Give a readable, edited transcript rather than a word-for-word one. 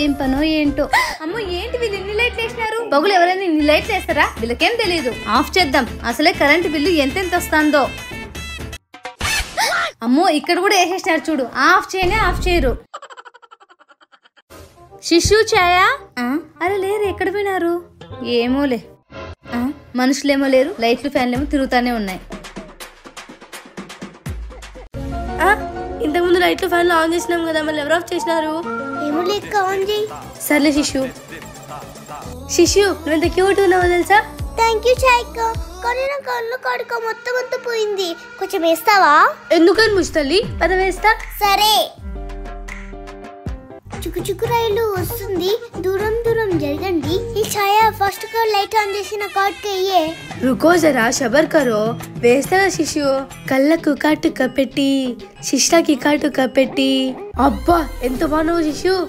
ఏం పనో ఏంటో. అమ్మో ఏంటి వీళ్ళు ఇన్ని లైట్లు వేసినారు? పగులు ఎవరైనా ఇన్ని లైట్లు వేస్తారా? వీళ్ళకేం తెలీదు. ఆఫ్ చేద్దాం. అసలే కరెంట్ బిల్లు ఎంతెంత వస్తుందో. అమ్మో ఇక్కడ కూడా వేసేసినారు చూడు. ఆఫ్ చేయరు. శిశు ఛాయా? అరే లేరు, ఎక్కడ పోయినారు? ఏమోలే. మనుషులేమో లేరు, లైట్లు ఫ్యాన్లు ఏమో తిరుగుతానే ఉన్నాయి. ఇంతకుముందు లైట్లు ఫ్యాన్లు ఆన్ చేసినాం కదా, మళ్ళీ ఎవరు ఆఫ్ చేసినారు? ఏమో లేక ఆన్ చేయి. సర్లే శిశు. నువ్వెంత క్యూట్ ఉన్నావో తెలుసా? థ్యాంక్ యూ చాయ్క. కానీ నా కళ్ళు కడుక మొత్తం పోయింది. కొంచెం వేస్తావా? ఎందుకని ముస్తల్లి, పద వేస్తా. సరే. చుక్కు రైలు వస్తుంది, దూరం జరగండి. ఈ ఛాయ ఫస్ట్ గా లైట్ ఆన్ చేసిన కార్డ్కి అయ్యే. రుకో జరా, షబర్ కరో. వేస్తాగా శిశు. కళ్ళకు కాటుక పెట్టి, శిష్టాకి కాటుక పెట్టి. అబ్బా ఎంత బాగున్నావు శిశు.